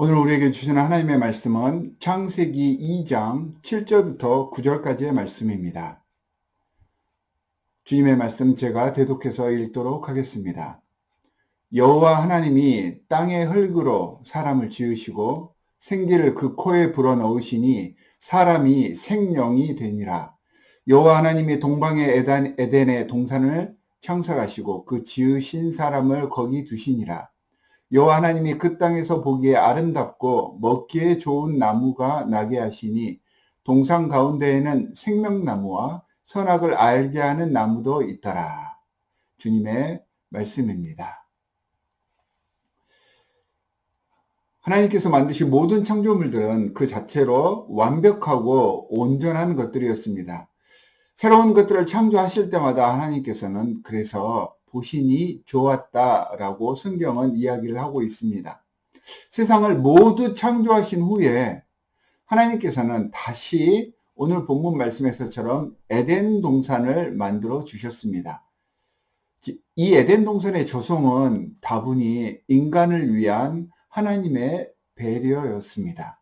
오늘 우리에게 주시는 하나님의 말씀은 창세기 2장 7절부터 9절까지의 말씀입니다. 주님의 말씀 제가 대독해서 읽도록 하겠습니다. 여호와 하나님이 땅의 흙으로 사람을 지으시고 생기를 그 코에 불어넣으시니 사람이 생명이 되니라. 여호와 하나님이 동방의 에덴의 동산을 창설하시고 그 지으신 사람을 거기 두시니라. 여호와 하나님이 그 땅에서 보기에 아름답고 먹기에 좋은 나무가 나게 하시니 동산 가운데에는 생명나무와 선악을 알게 하는 나무도 있더라. 주님의 말씀입니다. 하나님께서 만드신 모든 창조물들은 그 자체로 완벽하고 온전한 것들이었습니다. 새로운 것들을 창조하실 때마다 하나님께서는 그래서 보시니 좋았다라고 성경은 이야기를 하고 있습니다. 세상을 모두 창조하신 후에 하나님께서는 다시 오늘 본문 말씀에서처럼 에덴 동산을 만들어 주셨습니다. 이 에덴 동산의 조성은 다분히 인간을 위한 하나님의 배려였습니다.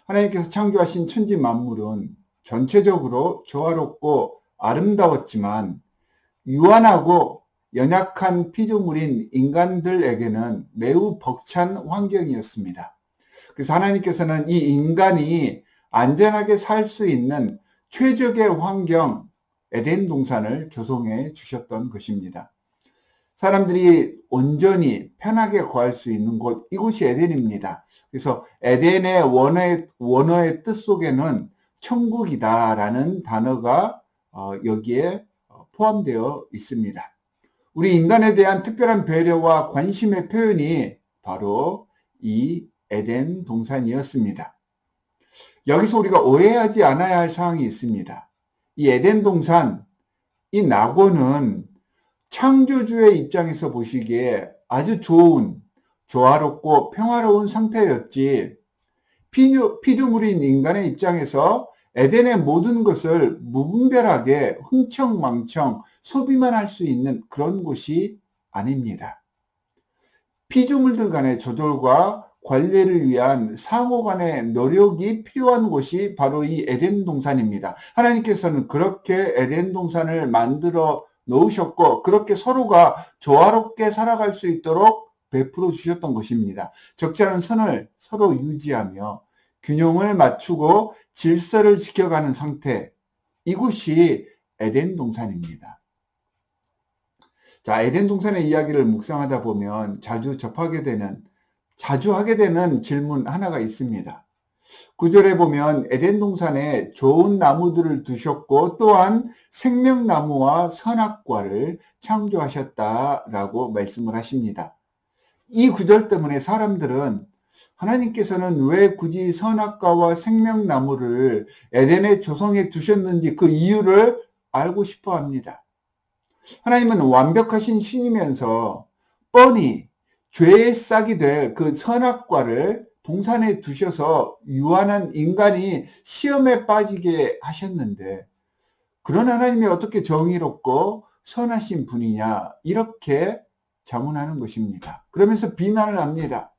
하나님께서 창조하신 천지 만물은 전체적으로 조화롭고 아름다웠지만 유한하고 연약한 피조물인 인간들에게는 매우 벅찬 환경이었습니다. 그래서 하나님께서는 이 인간이 안전하게 살 수 있는 최적의 환경, 에덴 동산을 조성해 주셨던 것입니다. 사람들이 온전히 편하게 거할 수 있는 곳, 이곳이 에덴입니다. 그래서 에덴의 원어의 뜻 속에는 천국이다라는 단어가 여기에 포함되어 있습니다. 우리 인간에 대한 특별한 배려와 관심의 표현이 바로 이 에덴 동산이었습니다. 여기서 우리가 오해하지 않아야 할 사항이 있습니다. 이 에덴 동산, 이 낙원은 창조주의 입장에서 보시기에 아주 좋은, 조화롭고 평화로운 상태였지, 피조물인 인간의 입장에서 에덴의 모든 것을 무분별하게 흥청망청 소비만 할 수 있는 그런 곳이 아닙니다. 피조물들 간의 조절과 관리를 위한 상호 간의 노력이 필요한 곳이 바로 이 에덴 동산입니다. 하나님께서는 그렇게 에덴 동산을 만들어 놓으셨고 그렇게 서로가 조화롭게 살아갈 수 있도록 베풀어 주셨던 것입니다. 적지 않은 선을 서로 유지하며 균형을 맞추고 질서를 지켜가는 상태, 이곳이 에덴 동산입니다. 자, 에덴 동산의 이야기를 묵상하다 보면 자주 하게 되는 질문 하나가 있습니다. 9절에 보면 에덴 동산에 좋은 나무들을 두셨고 또한 생명나무와 선악과를 창조하셨다라고 말씀을 하십니다. 이 구절 때문에 사람들은 하나님께서는 왜 굳이 선악과와 생명나무를 에덴에 조성해 두셨는지 그 이유를 알고 싶어 합니다. 하나님은 완벽하신 신이면서 뻔히 죄의 싹이 될 그 선악과를 동산에 두셔서 유한한 인간이 시험에 빠지게 하셨는데, 그런 하나님이 어떻게 정의롭고 선하신 분이냐, 이렇게 자문하는 것입니다. 그러면서 비난을 합니다.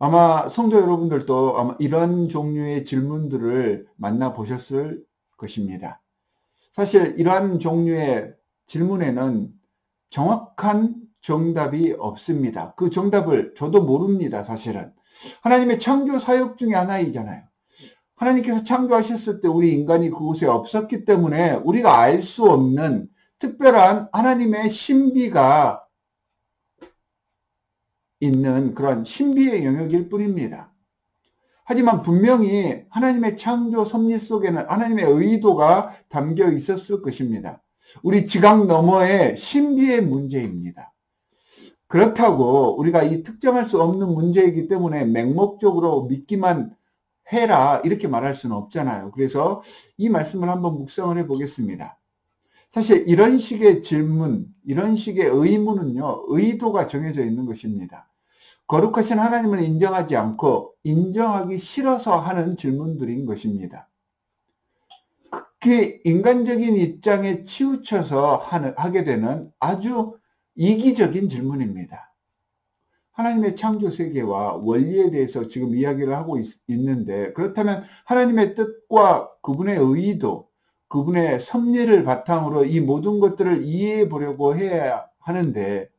아마 성도 여러분들도 아마 이런 종류의 질문들을 만나보셨을 것입니다. 사실 이러한 종류의 질문에는 정확한 정답이 없습니다. 그 정답을 저도 모릅니다, 사실은. 하나님의 창조 사역 중에 하나이잖아요. 하나님께서 창조하셨을 때 우리 인간이 그곳에 없었기 때문에 우리가 알 수 없는 특별한 하나님의 신비가 있는 그런 신비의 영역일 뿐입니다. 하지만 분명히 하나님의 창조 섭리 속에는 하나님의 의도가 담겨 있었을 것입니다. 우리 지각 너머의 신비의 문제입니다. 그렇다고 우리가 이 특정할 수 없는 문제이기 때문에 맹목적으로 믿기만 해라 이렇게 말할 수는 없잖아요. 그래서 이 말씀을 한번 묵상을 해보겠습니다. 사실 이런 식의 질문, 이런 식의 의문은요, 의도가 정해져 있는 것입니다. 거룩하신 하나님을 인정하지 않고 인정하기 싫어서 하는 질문들인 것입니다. 극히 인간적인 입장에 치우쳐서 하게 되는 아주 이기적인 질문입니다. 하나님의 창조 세계와 원리에 대해서 지금 이야기를 하고 있는데, 그렇다면 하나님의 뜻과 그분의 의도, 그분의 섭리를 바탕으로 이 모든 것들을 이해해 보려고 해야 하는데,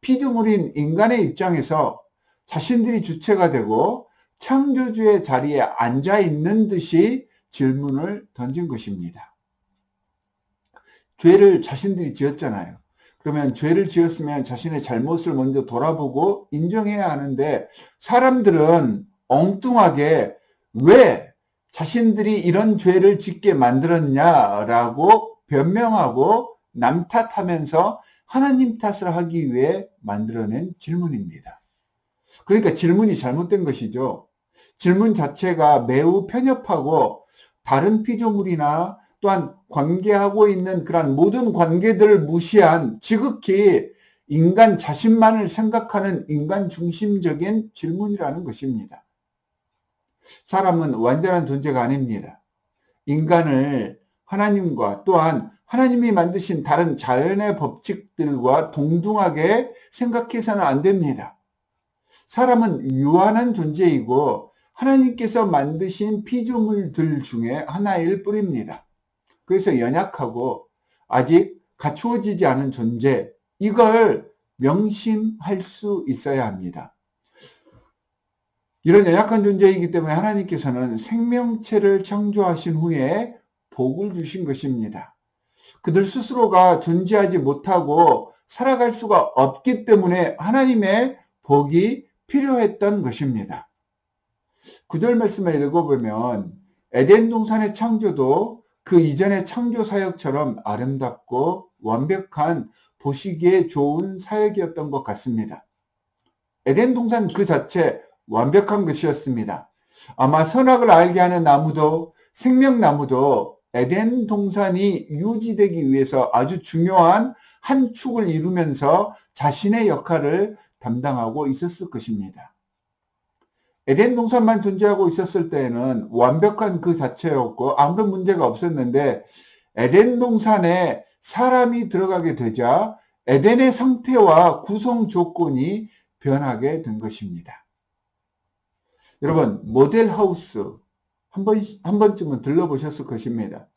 피조물인 인간의 입장에서 자신들이 주체가 되고 창조주의 자리에 앉아 있는 듯이 질문을 던진 것입니다. 죄를 자신들이 지었잖아요. 그러면 죄를 지었으면 자신의 잘못을 먼저 돌아보고 인정해야 하는데, 사람들은 엉뚱하게 왜 자신들이 이런 죄를 짓게 만들었냐라고 변명하고 남 탓하면서 하나님 탓을 하기 위해 만들어낸 질문입니다. 그러니까 질문이 잘못된 것이죠. 질문 자체가 매우 편협하고 다른 피조물이나 또한 관계하고 있는 그런 모든 관계들을 무시한 지극히 인간 자신만을 생각하는 인간 중심적인 질문이라는 것입니다. 사람은 완전한 존재가 아닙니다. 인간을 하나님과 또한 하나님이 만드신 다른 자연의 법칙들과 동등하게 생각해서는 안 됩니다. 사람은 유한한 존재이고 하나님께서 만드신 피조물들 중에 하나일 뿐입니다. 그래서 연약하고 아직 갖추어지지 않은 존재, 이걸 명심할 수 있어야 합니다. 이런 연약한 존재이기 때문에 하나님께서는 생명체를 창조하신 후에 복을 주신 것입니다. 그들 스스로가 존재하지 못하고 살아갈 수가 없기 때문에 하나님의 복이 필요했던 것입니다. 9절 말씀을 읽어보면 에덴 동산의 창조도 그 이전의 창조 사역처럼 아름답고 완벽한 보시기에 좋은 사역이었던 것 같습니다. 에덴 동산 그 자체 완벽한 것이었습니다. 아마 선악을 알게 하는 나무도 생명나무도 에덴 동산이 유지되기 위해서 아주 중요한 한 축을 이루면서 자신의 역할을 담당하고 있었을 것입니다. 에덴 동산만 존재하고 있었을 때에는 완벽한 그 자체였고 아무런 문제가 없었는데, 에덴 동산에 사람이 들어가게 되자 에덴의 상태와 구성 조건이 변하게 된 것입니다. 여러분, 모델하우스 한 번쯤은 들러보셨을 것입니다.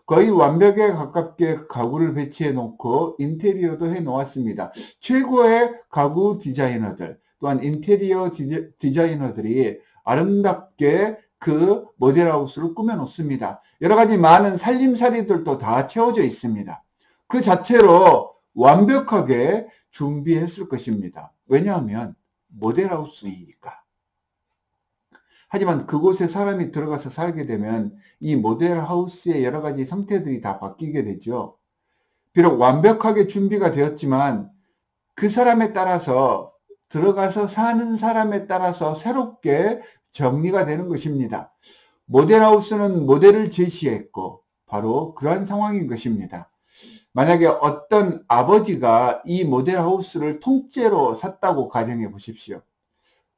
거의 완벽에 가깝게 가구를 배치해 놓고 인테리어도 해 놓았습니다. 최고의 가구 디자이너들, 또한 인테리어 디자이너들이 아름답게 그 모델하우스를 꾸며 놓습니다. 여러 가지 많은 살림살이들도 다 채워져 있습니다. 그 자체로 완벽하게 준비했을 것입니다. 왜냐하면 모델하우스이니까. 하지만 그곳에 사람이 들어가서 살게 되면 이 모델하우스의 여러 가지 형태들이 다 바뀌게 되죠. 비록 완벽하게 준비가 되었지만 그 사람에 따라서, 들어가서 사는 사람에 따라서 새롭게 정리가 되는 것입니다. 모델하우스는 모델을 제시했고 바로 그러한 상황인 것입니다. 만약에 어떤 아버지가 이 모델하우스를 통째로 샀다고 가정해 보십시오.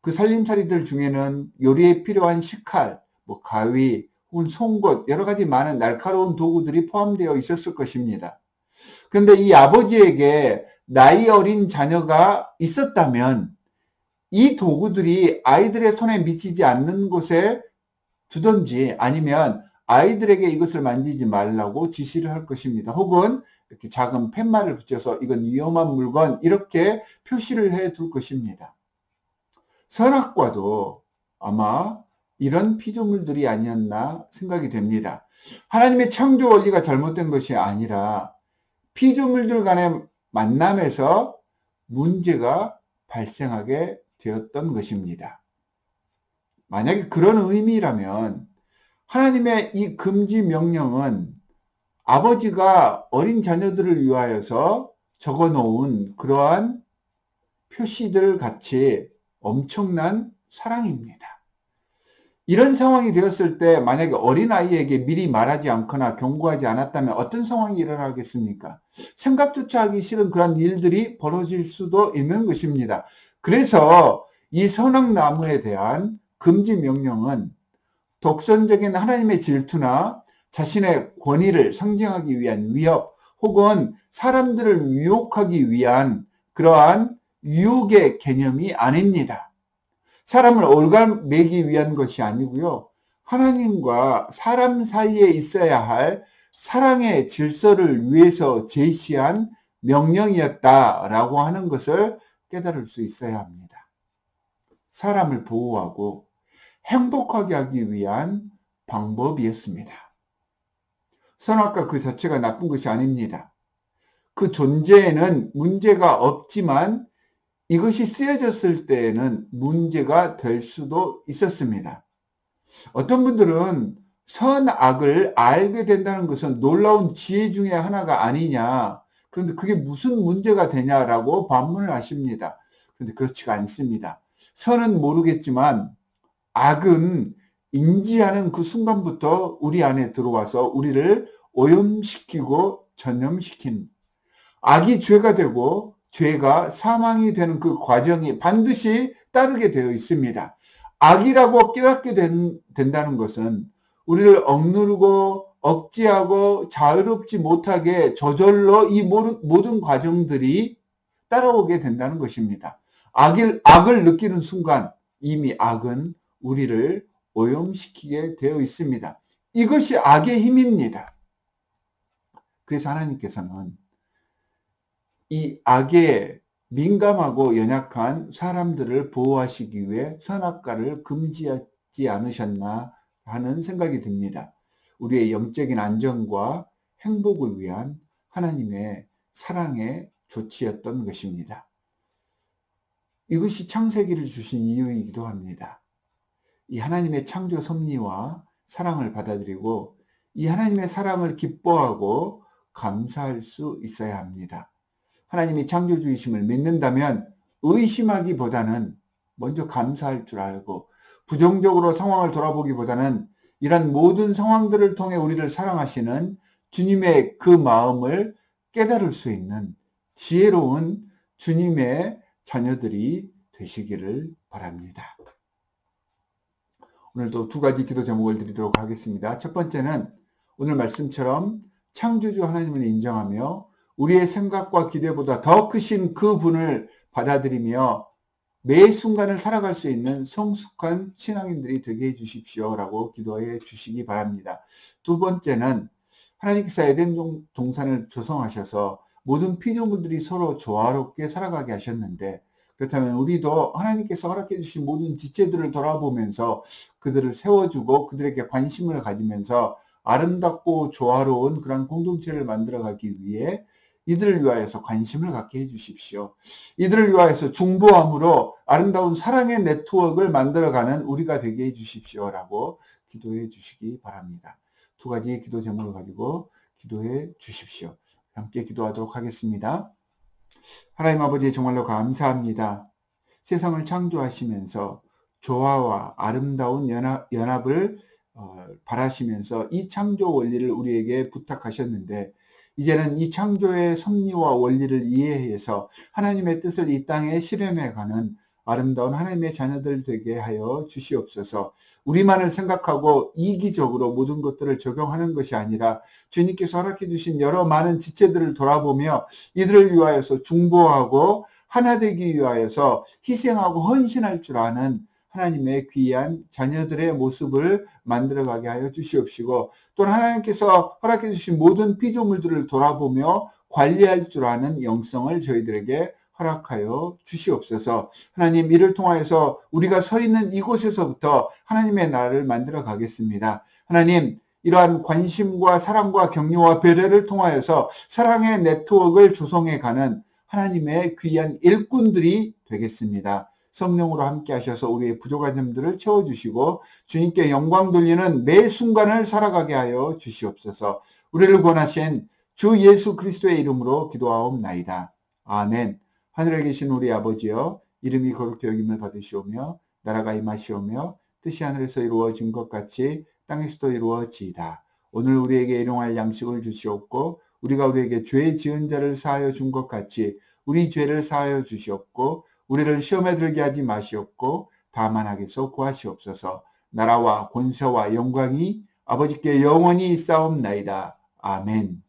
그 살림살이들 중에는 요리에 필요한 식칼, 가위, 혹은 송곳, 여러 가지 많은 날카로운 도구들이 포함되어 있었을 것입니다. 그런데 이 아버지에게 나이 어린 자녀가 있었다면 이 도구들이 아이들의 손에 미치지 않는 곳에 두든지 아니면 아이들에게 이것을 만지지 말라고 지시를 할 것입니다. 혹은 이렇게 작은 팻말을 붙여서 이건 위험한 물건, 이렇게 표시를 해 둘 것입니다. 선악과도 아마 이런 피조물들이 아니었나 생각이 됩니다. 하나님의 창조 원리가 잘못된 것이 아니라 피조물들 간의 만남에서 문제가 발생하게 되었던 것입니다. 만약에 그런 의미라면 하나님의 이 금지 명령은 아버지가 어린 자녀들을 위하여서 적어 놓은 그러한 표시들 같이 엄청난 사랑입니다. 이런 상황이 되었을 때 만약에 어린아이에게 미리 말하지 않거나 경고하지 않았다면 어떤 상황이 일어나겠습니까? 생각조차 하기 싫은 그런 일들이 벌어질 수도 있는 것입니다. 그래서 이 선악나무에 대한 금지 명령은 독선적인 하나님의 질투나 자신의 권위를 상징하기 위한 위협, 혹은 사람들을 유혹하기 위한 그러한 유혹의 개념이 아닙니다. 사람을 올가매기 위한 것이 아니고요. 하나님과 사람 사이에 있어야 할 사랑의 질서를 위해서 제시한 명령이었다라고 하는 것을 깨달을 수 있어야 합니다. 사람을 보호하고 행복하게 하기 위한 방법이었습니다. 선악과 그 자체가 나쁜 것이 아닙니다. 그 존재에는 문제가 없지만 이것이 쓰여졌을 때에는 문제가 될 수도 있었습니다. 어떤 분들은 선악을 알게 된다는 것은 놀라운 지혜 중에 하나가 아니냐. 그런데 그게 무슨 문제가 되냐라고 반문을 하십니다. 그런데 그렇지가 않습니다. 선은 모르겠지만 악은 인지하는 그 순간부터 우리 안에 들어와서 우리를 오염시키고 전염시킵니다. 악이 죄가 되고 죄가 사망이 되는 그 과정이 반드시 따르게 되어 있습니다. 악이라고 깨닫게 된다는 것은 우리를 억누르고 억제하고 자유롭지 못하게 저절로 이 모든 과정들이 따라오게 된다는 것입니다. 악을 느끼는 순간 이미 악은 우리를 오염시키게 되어 있습니다. 이것이 악의 힘입니다. 그래서 하나님께서는 이 악에 민감하고 연약한 사람들을 보호하시기 위해 선악과를 금지하지 않으셨나 하는 생각이 듭니다. 우리의 영적인 안정과 행복을 위한 하나님의 사랑의 조치였던 것입니다. 이것이 창세기를 주신 이유이기도 합니다. 이 하나님의 창조 섭리와 사랑을 받아들이고 이 하나님의 사랑을 기뻐하고 감사할 수 있어야 합니다. 하나님이 창조주이심을 믿는다면 의심하기보다는 먼저 감사할 줄 알고 부정적으로 상황을 돌아보기보다는 이런 모든 상황들을 통해 우리를 사랑하시는 주님의 그 마음을 깨달을 수 있는 지혜로운 주님의 자녀들이 되시기를 바랍니다. 오늘도 두 가지 기도 제목을 드리도록 하겠습니다. 첫 번째는 오늘 말씀처럼 창조주 하나님을 인정하며 우리의 생각과 기대보다 더 크신 그 분을 받아들이며 매 순간을 살아갈 수 있는 성숙한 신앙인들이 되게 해 주십시오라고 기도해 주시기 바랍니다. 두 번째는 하나님께서 에덴 동산을 조성하셔서 모든 피조물들이 서로 조화롭게 살아가게 하셨는데 그렇다면 우리도 하나님께서 허락해 주신 모든 지체들을 돌아보면서 그들을 세워주고 그들에게 관심을 가지면서 아름답고 조화로운 그런 공동체를 만들어가기 위해 이들을 위하여서 관심을 갖게 해 주십시오. 이들을 위하여서 중보함으로 아름다운 사랑의 네트워크를 만들어가는 우리가 되게 해 주십시오라고 기도해 주시기 바랍니다. 두 가지 기도 제목을 가지고 기도해 주십시오. 함께 기도하도록 하겠습니다. 하나님 아버지 정말로 감사합니다. 세상을 창조하시면서 조화와 아름다운 연합을 바라시면서 이 창조 원리를 우리에게 부탁하셨는데 이제는 이 창조의 섭리와 원리를 이해해서 하나님의 뜻을 이 땅에 실현해가는 아름다운 하나님의 자녀들 되게 하여 주시옵소서. 우리만을 생각하고 이기적으로 모든 것들을 적용하는 것이 아니라 주님께서 허락해 주신 여러 많은 지체들을 돌아보며 이들을 위하여서 중보하고 하나 되기 위하여서 희생하고 헌신할 줄 아는 하나님의 귀한 자녀들의 모습을 만들어가게 하여 주시옵시고 또는 하나님께서 허락해 주신 모든 피조물들을 돌아보며 관리할 줄 아는 영성을 저희들에게 허락하여 주시옵소서. 하나님 이를 통하여서 우리가 서 있는 이곳에서부터 하나님의 나라를 만들어 가겠습니다. 하나님 이러한 관심과 사랑과 격려와 배려를 통하여서 사랑의 네트워크를 조성해 가는 하나님의 귀한 일꾼들이 되겠습니다. 성령으로 함께 하셔서 우리의 부족한 점들을 채워주시고 주님께 영광 돌리는 매 순간을 살아가게 하여 주시옵소서. 우리를 권하신 주 예수 그리스도의 이름으로 기도하옵나이다. 아멘. 하늘에 계신 우리 아버지여 이름이 거룩히 여김을 받으시오며 나라가 임하시오며 뜻이 하늘에서 이루어진 것 같이 땅에서도 이루어지이다. 오늘 우리에게 일용할 양식을 주시옵고 우리가 우리에게 죄 지은 자를 사하여 준 것 같이 우리 죄를 사하여 주시옵고 우리를 시험에 들게 하지 마시옵고 다만 악에서 구하시옵소서. 나라와 권세와 영광이 아버지께 영원히 있사옵나이다. 아멘.